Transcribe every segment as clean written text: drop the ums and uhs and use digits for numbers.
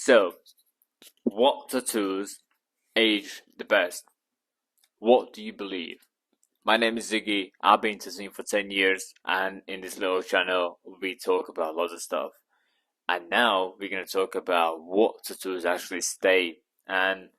So, what tattoos age the best? What do you believe? My name is Ziggy. I've been tattooing for 10 years, and in this little channel, we talk about lots of stuff. And now we're going to talk about what tattoos actually stay. And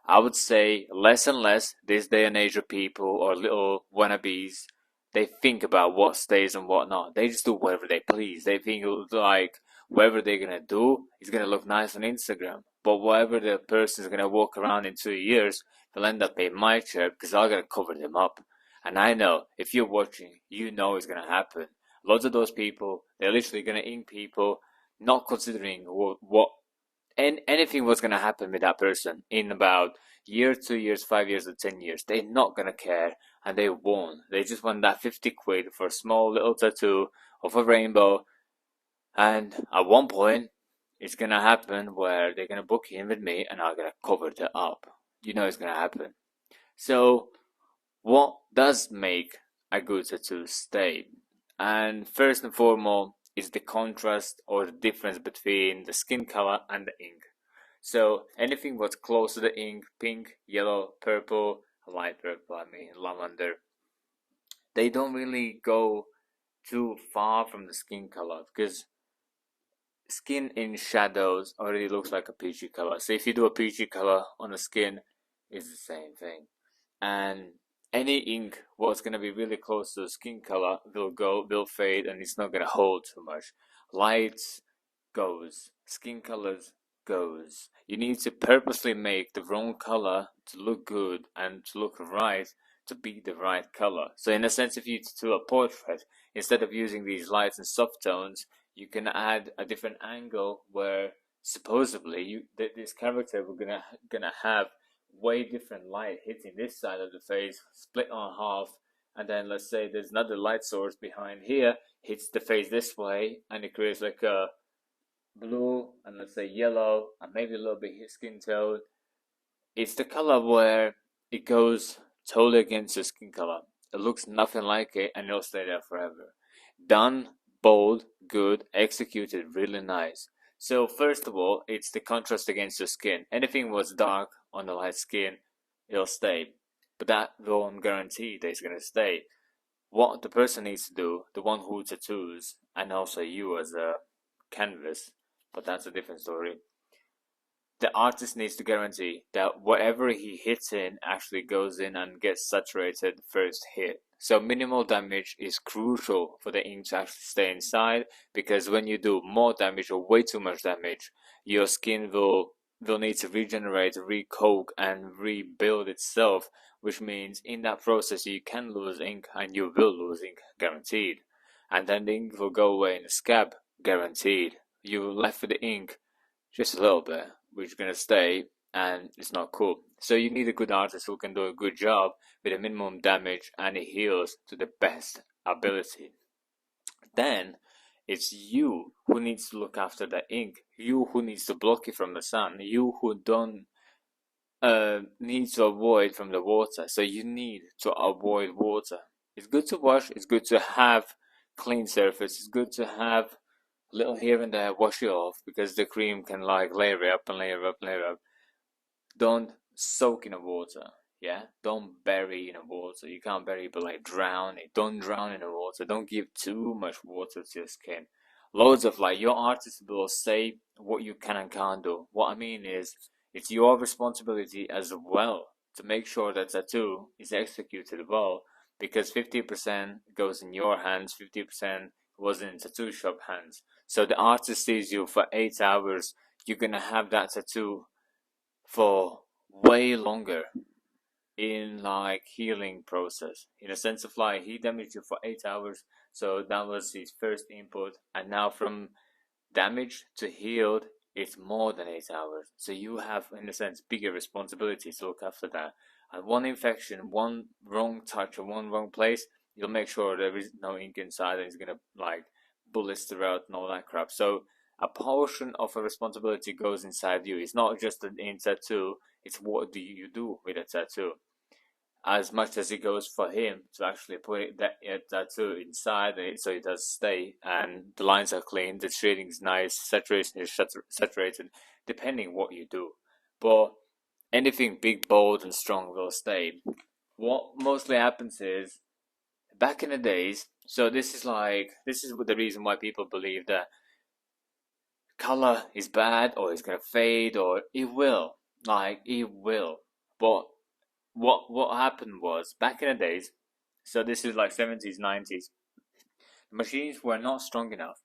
I would say less and less this day and age of people or little wannabes, they think about what stays and what not. They just do whatever they please. They think like whatever they're gonna do is gonna look nice on Instagram. But whatever the person is gonna walk around in 2 years, they'll end up in my chair because I'm gonna cover them up. And I know if you're watching, you know it's gonna happen. Lots of those people, they're literally gonna ink people, not considering what and anything was gonna happen with that person in about year, 2 years, 5 years, or 10 years. They're not gonna care, and they won't. They just want that 50 quid for a small little tattoo of a rainbow. And at one point, it's gonna happen where they're gonna book in with me, and I'm gonna cover that up. You know it's gonna happen. So, what does make a good tattoo stay? And first and foremost is the contrast or the difference between the skin color and the ink. So anything what's close to the ink, pink, yellow, purple, light purple, lavender, they don't really go too far from the skin color because skin in shadows already looks like a peachy color. So if you do a peachy color on the skin, it's the same thing. And any ink what's gonna be really close to the skin color will fade, and it's not gonna hold too much. Lights goes, skin colors goes. You need to purposely make the wrong color to look good and to look right to be the right color. So in a sense, if you do a portrait, instead of using these lights and soft tones, you can add a different angle where supposedly this character we're gonna have way different light hitting this side of the face, split on half, and then let's say there's another light source behind here, hits the face this way, and it creates like a blue and let's say yellow and maybe a little bit skin tone. It's the color where it goes totally against the skin color. It looks nothing like it, and it'll stay there forever. Done, bold, good, executed, really nice. So first of all, it's the contrast against the skin. Anything was dark on the light skin, it'll stay. But that won't guarantee that it's gonna stay. What the person needs to do, the one who tattoos, and also you as a canvas, but that's a different story. The artist needs to guarantee that whatever he hits in actually goes in and gets saturated first hit. So minimal damage is crucial for the ink to actually stay inside, because when you do more damage or way too much damage, your skin will need to regenerate, recoat, and rebuild itself, which means in that process you can lose ink, and you will lose ink, guaranteed. And then the ink will go away in the scab, guaranteed. You're left with the ink just a little bit, which is gonna stay, and it's not cool. So you need a good artist who can do a good job with a minimum damage, and it heals to the best ability. Then it's you who needs to look after the ink, you who needs to block it from the sun, you who don't need to avoid from the water. So you need to avoid water. It's good to wash, it's good to have clean surface, it's good to have little here and there, wash it off, because the cream can like layer it up and layer up, layer up. Don't soak in the water, yeah? Don't bury in the water. You can't bury it, but like drown it. Don't drown in the water. Don't give too much water to your skin. Loads of like, your artist will say what you can and can't do. What I mean is, it's your responsibility as well to make sure that tattoo is executed well, because 50% goes in your hands, 50% was in tattoo shop hands. So the artist sees you for 8 hours, you're gonna have that tattoo for way longer in like healing process. In a sense of like, he damaged you for 8 hours, so that was his first input, and now from damaged to healed, it's more than 8 hours. So you have, in a sense, bigger responsibility to look after that. And one infection, one wrong touch, or one wrong place, you'll make sure there is no ink inside, and it's gonna like blister out and all that crap. So a portion of a responsibility goes inside you. It's not just an in tattoo, it's what do you do with a tattoo. as much as it goes for him to actually put that tattoo inside it so it does stay and the lines are clean, the shading is nice, saturation is saturated, depending what you do. But anything big, bold, and strong will stay. What mostly happens is back in the days. So this is the reason why people believe that color is bad or it's gonna fade or it will, it will. But what happened was back in the days. So this is like 70s, 90s. Machines were not strong enough.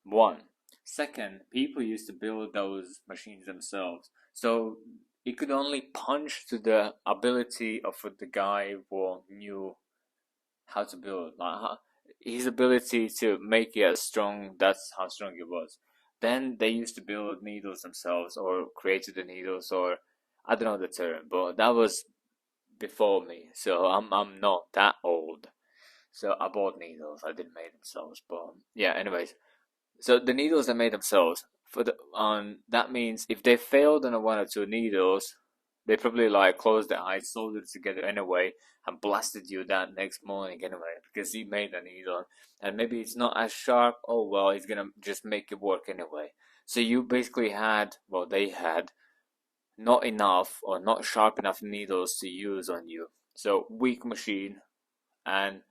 One. Second, people used to build those machines themselves. So it could only punch to the ability of the guy who knew how to build. His ability to make it strong, that's how strong it was. Then they used to build needles themselves or created the needles or I don't know the term, but that was before me. So I'm not that old. So I bought needles. I didn't make themselves, but yeah. Anyways, so the needles they made themselves for the on that means if they failed on one or two needles, they probably like closed their eyes, soldered it together anyway, and blasted you that next morning anyway because he made a needle and maybe it's not as sharp. Oh well, he's gonna just make it work anyway. So you basically had, well, they had not enough or not sharp enough needles to use on you. So weak machine and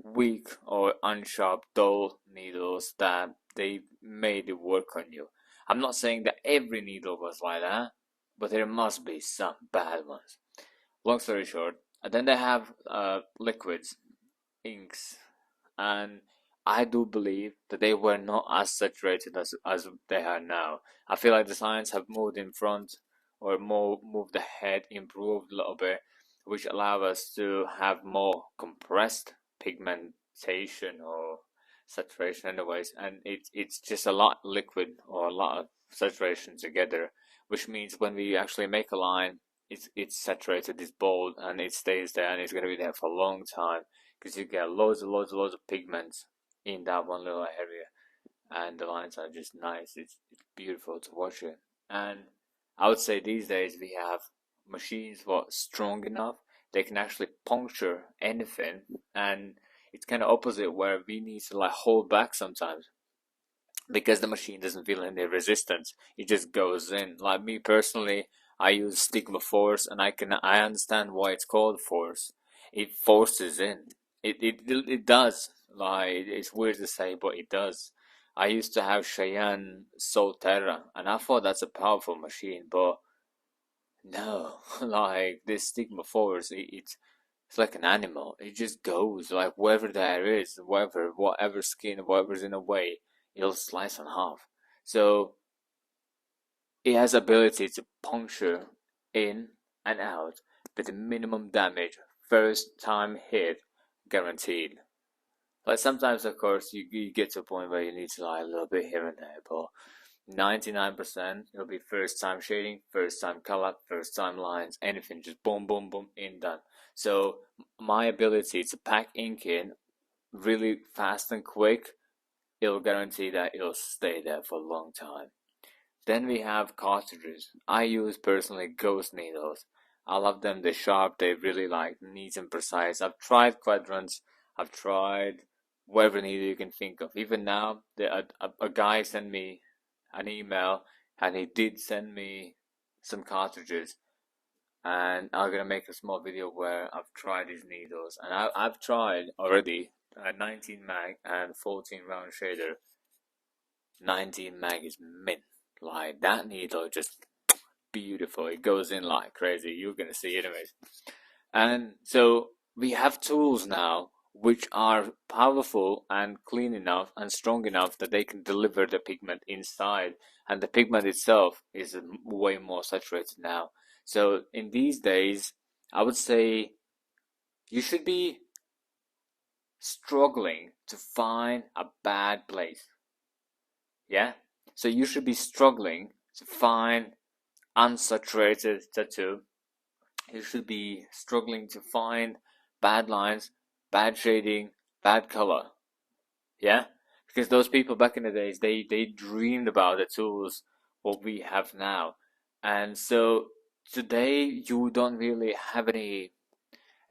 weak or unsharp dull needles that they made it work on you. I'm not saying that every needle was like that, but there must be some bad ones. Long story short, and then they have liquids, inks, and I do believe that they were not as saturated as they are now. I feel like the science have moved in front or more moved ahead, improved a little bit, which allow us to have more compressed pigmentation or saturation anyways, and it's just a lot liquid or a lot of saturation together, which means when we actually make a line, it's saturated, it's bold, and it stays there and it's gonna be there for a long time because you get loads of pigments in that one little area, and the lines are just nice. It's beautiful to watch it, and I would say these days we have machines what strong enough they can actually puncture anything, and it's kind of opposite where we need to like hold back sometimes because the machine doesn't feel any resistance. It just goes in. Like me personally, I use stigma force, and I understand why it's called force. It forces in. It does. Like it's weird to say, but it does. I used to have Cheyenne Solterra, and I thought that's a powerful machine, but no, like this stigma force, it's like an animal. It just goes like wherever there is, whatever skin, whatever's in the way, it'll slice in half. So it has ability to puncture in and out with the minimum damage, first time hit, guaranteed. Like sometimes, of course, you get to a point where you need to lie a little bit here and there, but 99% it'll be first time shading, first time color, first time lines, anything, just boom, boom, boom, in, done. So my ability to pack ink in really fast and quick, it'll guarantee that it'll stay there for a long time. Then we have cartridges. I use personally ghost needles. I love them, they're sharp, they really like neat and precise. I've tried quadrants, I've tried whatever needle you can think of. Even now, a guy sent me an email and he did send me some cartridges, and I'm gonna make a small video where I've tried these needles, and I've tried already a 19 mag and 14 round shader. 19 mag is mint. Like that needle just beautiful. It goes in like crazy. You're gonna see it anyways. And so we have tools now which are powerful and clean enough and strong enough that they can deliver the pigment inside, and the pigment itself is way more saturated now. So in these days, I would say you should be struggling to find a bad place. Yeah? So you should be struggling to find unsaturated tattoo. You should be struggling to find bad lines, bad shading, bad color. Yeah? Because those people back in the days, they dreamed about the tools what we have now. And so today you don't really have any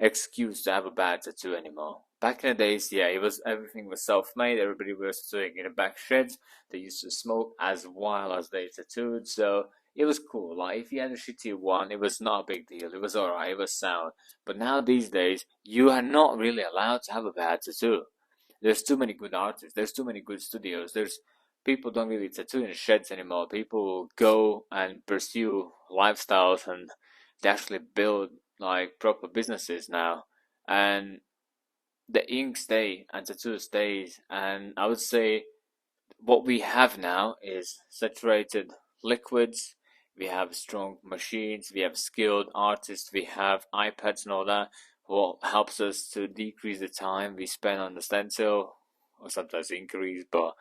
excuse to have a bad tattoo anymore. Back in the days, yeah, everything was self-made. Everybody was tattooing in the back sheds. They used to smoke as while as they tattooed, so it was cool. Like if you had a shitty one, it was not a big deal. It was alright. It was sound. But now these days, you are not really allowed to have a bad tattoo. There's too many good artists. There's too many good studios. There's people don't really tattoo in sheds anymore. People go and pursue lifestyles and they actually build like proper businesses now. And the ink stay and tattoo stays. And I would say what we have now is saturated liquids. We have strong machines. We have skilled artists. We have iPads and all that. What helps us to decrease the time we spend on the stencil, or sometimes increase. But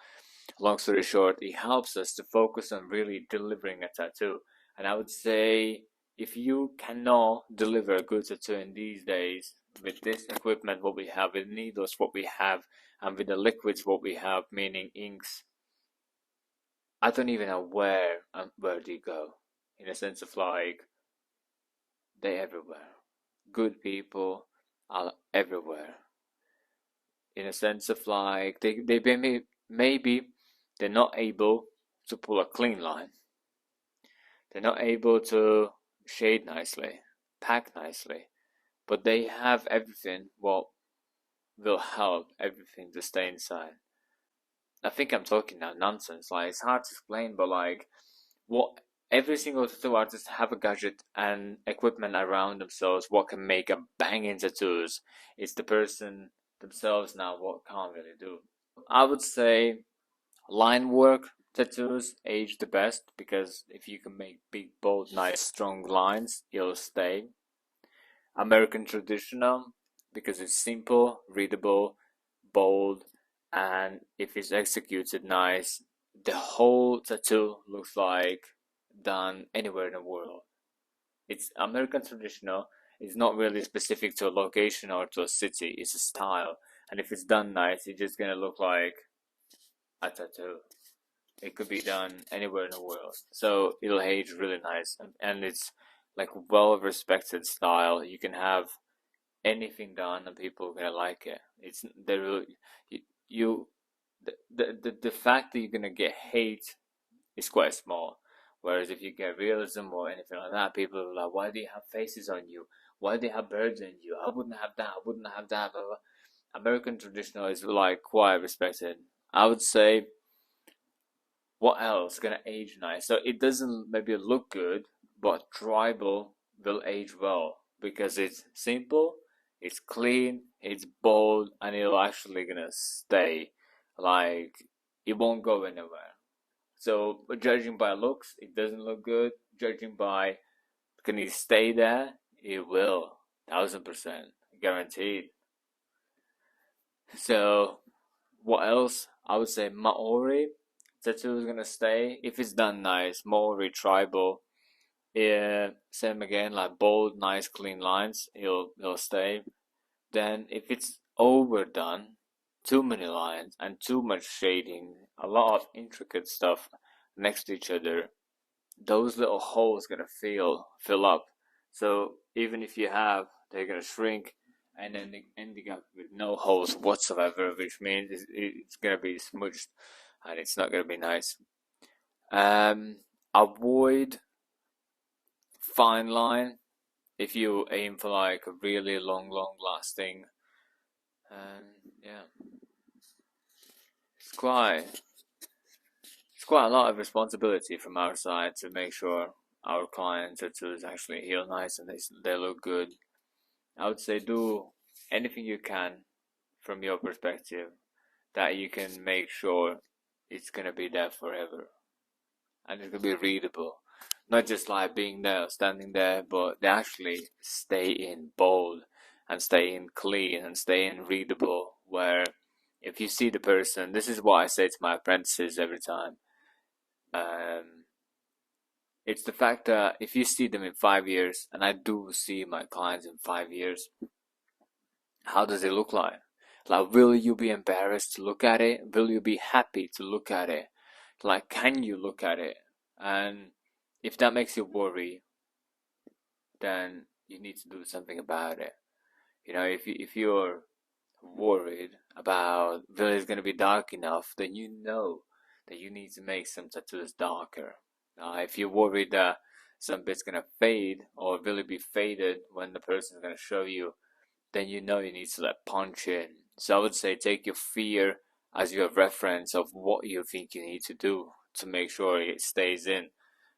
long story short, it helps us to focus on really delivering a tattoo. And I would say if you cannot deliver a good tattoo in these days with this equipment, what we have, with needles, what we have, and with the liquids, what we have, meaning inks, I don't even know where do you go. In a sense of like, they're everywhere. Good people are everywhere. In a sense of like, maybe they're not able to pull a clean line. They're not able to shade nicely, pack nicely, but they have everything what will help everything to stay inside. I think I'm talking now nonsense. Like it's hard to explain, but like what every single tattoo artist have a gadget and equipment around themselves what can make a banging tattoos. It's the person themselves now what can't really do. I would say line work tattoos age the best because if you can make big, bold, nice, strong lines, it'll stay. American traditional because it's simple, readable, bold, and if it's executed nice, the whole tattoo looks like done anywhere in the world. It's American traditional. It's not really specific to a location or to a city. It's a style, and if it's done nice, it's just gonna look like a tattoo. It could be done anywhere in the world, so it'll age really nice, and it's like well respected style. You can have anything done, and people are gonna like it. It's you the fact that you're gonna get hate is quite small. Whereas if you get realism or anything like that, people are like, "Why do you have faces on you? Why do you have birds on you? I wouldn't have that. I wouldn't have that." Blah, blah. American traditional is like quite respected. I would say what else gonna age nice? So it doesn't maybe look good, but tribal will age well because it's simple, it's clean, it's bold, and it'll actually gonna stay. Like it won't go anywhere. So judging by looks, it doesn't look good. Judging by can it stay there, it will, 1000% guaranteed. So what else? I would say Maori tattoo is gonna stay if it's done nice. Maori tribal, yeah, same again, like bold, nice, clean lines. It'll stay. Then if it's overdone, too many lines and too much shading, a lot of intricate stuff next to each other, those little holes gonna fill up. So even if you have, they're gonna shrink and then ending up with no holes whatsoever, which means it's gonna be smudged and it's not gonna be nice. Um, avoid fine line if you aim for like a really long lasting. And yeah, it's quite it's quite a lot of responsibility from our side to make sure our clients' tattoos actually heal nice and they look good. I would say do anything you can from your perspective that you can make sure it's gonna be there forever and it's gonna be readable. Not just like being there, standing there, but they actually stay in bold and stay in clean and stay in readable. Where if you see the person, this is what I say to my apprentices every time. Um, it's the fact that if you see them in 5 years, and I do see my clients in 5 years, how does it look like? Like, will you be embarrassed to look at it? Will you be happy to look at it? Like, can you look at it? And if that makes you worry, then you need to do something about it. If you're worried about whether it's gonna be dark enough, then you know that you need to make some tattoos darker. If you're worried that some bit's gonna fade or will it be faded when the person's gonna show you, then you know you need to like punch in. So I would say take your fear as your reference of what you think you need to do to make sure it stays in.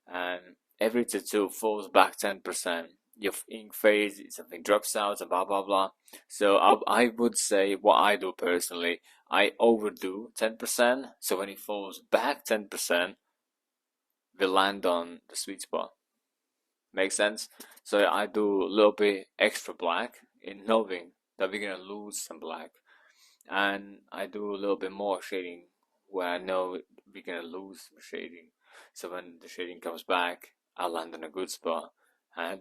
And every tattoo falls back 10%. Your ink fades, something drops out, and blah blah blah. So I would say what I do personally, I overdo 10%. So when it falls back 10%, we land on the sweet spot. Make sense? So I do a little bit extra black in knowing that we're gonna lose some black, and I do a little bit more shading where I know we're gonna lose some shading. So when the shading comes back, I land in a good spot. And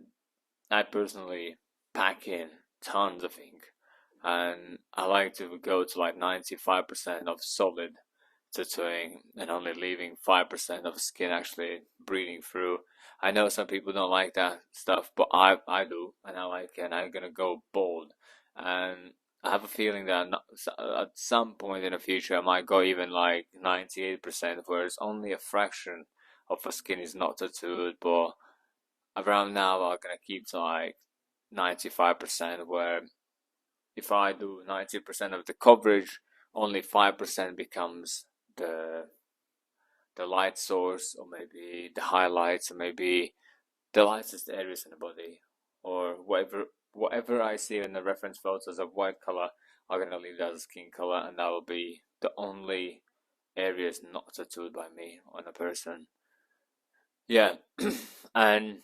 I personally pack in tons of ink, and I like to go to like 95% of solid tattooing and only leaving 5% of skin actually breathing through. I know some people don't like that stuff, but I do, and I like it, and I'm gonna go bold. And I have a feeling that at some point in the future I might go even like 98%, where it's only a fraction of the skin is not tattooed, but around now I'm gonna keep to like 95%, where if I do 90% of the coverage, only 5% becomes the the light source, or maybe the highlights, or maybe the lightest areas in the body, or whatever I see in the reference photos of white color, I'm gonna leave that as skin color, and that will be the only areas not tattooed by me on a person. Yeah, and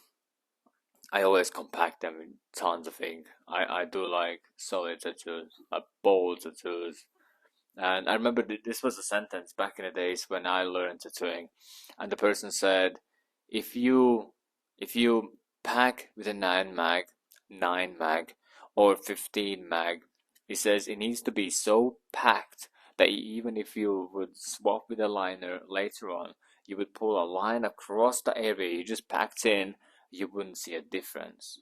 I always compact them in tons of ink. I do like solid tattoos, like bold tattoos. And I remember this was a sentence back in the days when I learned tattooing, and the person said, if you if you pack with a 9 mag or 15 mag, he says it needs to be so packed that even if you would swap with a liner later on, you would pull a line across the area you just packed in, you wouldn't see a difference.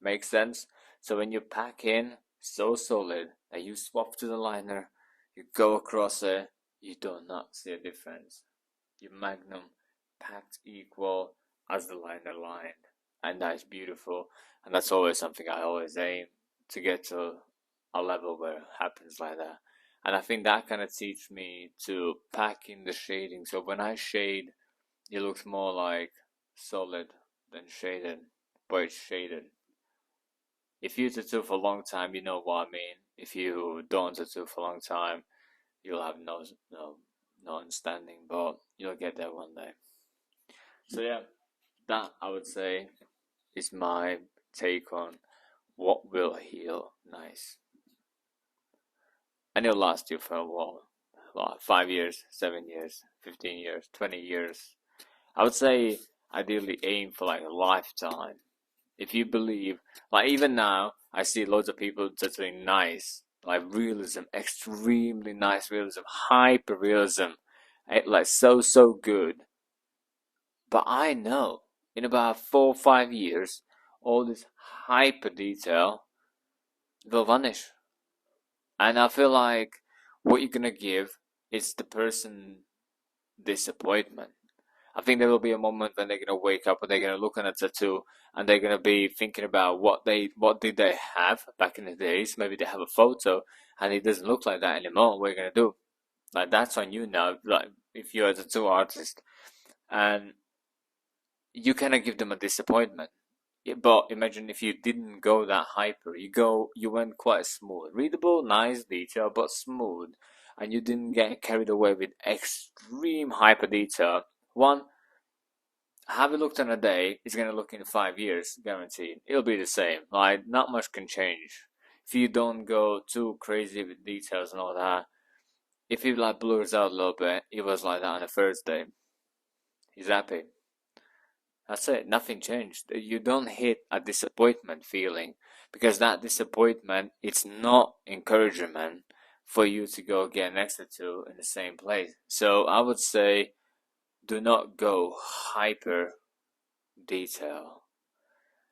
Makes sense? So when you pack in so solid that you swap to the liner, you go across it, you do not see a difference. Your magnum packed equal as the liner lined. And that's beautiful. And that's always something I always aim to get to a level where it happens like that. And I think that kind of teaches me to pack in the shading. So when I shade, it looks more like solid than shaded, but it's shaded. If you tattoo for a long time, you know what I mean. If you don't tattoo for a long time, you'll have no understanding, but you'll get there one day. So yeah, that I would say is my take on what will heal nice. And it'll last you for a while. Well, 5 years, 7 years, 15 years, 20 years. I would say ideally aim for like a lifetime. If you believe, like even now, I see loads of people tattooing nice, like realism, extremely nice realism, hyper-realism, like so good. But I know in about 4 or 5 years, all this hyper detail will vanish. And I feel like what you're gonna give is the person disappointment. I think there will be a moment when they're gonna wake up and they're gonna look at a tattoo and they're gonna be thinking about what did they have back in the days. Maybe they have a photo and it doesn't look like that anymore. What are you gonna do? Like that's on you now. Like if you're a tattoo artist and you cannot give them a disappointment. Yeah, but imagine if you didn't go that hyper. You went quite smooth, readable, nice detail, but smooth, and you didn't get carried away with extreme hyper detail. One, have it looked in a day, it's gonna look in 5 years, guaranteed. It'll be the same. Like not much can change. If you don't go too crazy with details and all that, if it like blurs out a little bit, it was like that on the first day. He's happy. That's it. Nothing changed. You don't hit a disappointment feeling because that disappointment it's not encouragement for you to go get next to in the same place. So I would say do not go hyper detail.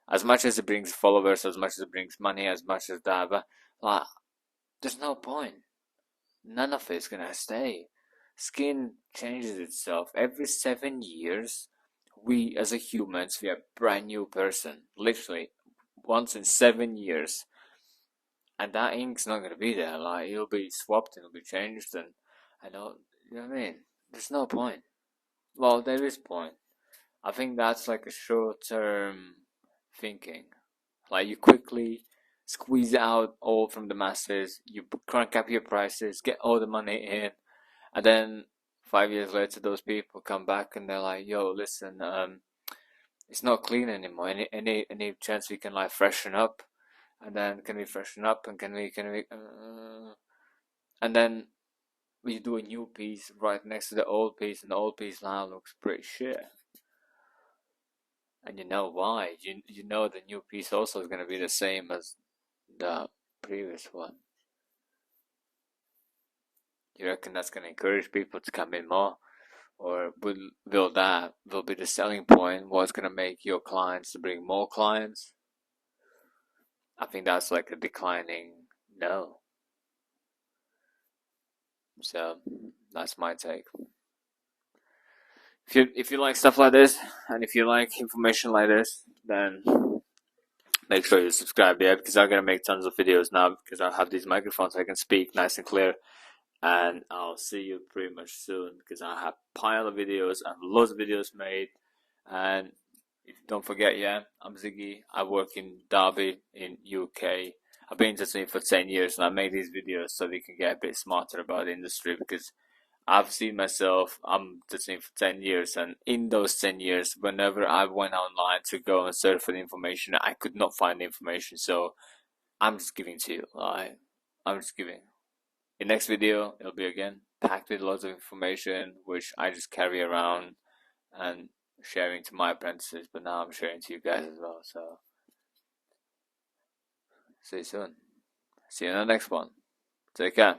As much as it brings followers, as much as it brings money, as much as that, but like, there's no point. None of it's gonna stay. Skin changes itself every 7 years. We as a humans, we are a brand new person, literally once in 7 years, and that ink's not gonna be there. Like, it'll be swapped and it'll be changed, and I don't, you know what I mean? There's no point. Well, there is point. I think that's like a short-term thinking. Like, you quickly squeeze out all from the masses, you crank up your prices, get all the money in, and then 5 years later, those people come back and they're like, "Yo, listen, it's not clean anymore. Any chance we can like freshen up?" And then, can we freshen up? And and then we do a new piece right next to the old piece, and the old piece now looks pretty shit. And you know why? You know the new piece also is gonna be the same as the previous one. You reckon that's gonna encourage people to come in more? Or will that will be the selling point? What's gonna make your clients to bring more clients? I think that's like a declining no. So that's my take. If you like stuff like this, and if you like information like this, then make sure you subscribe, yeah, because I'm gonna make tons of videos now because I have these microphones, so I can speak nice and clear. And I'll see you pretty much soon because I have a pile of videos. I have loads of videos made. And don't forget, yeah, I'm Ziggy. I work in Derby in UK. I've been in the team for 10 years and I make these videos so we can get a bit smarter about the industry, because I've seen myself, I'm the team for 10 years, and in those 10 years, whenever I went online to go and search for the information, I could not find the information. So I'm just giving to you. I'm just giving. In next video, it'll be again packed with lots of information, which I just carry around and sharing to my apprentices, but now I'm sharing to you guys as well. So see you soon. See you in the next one. Take care.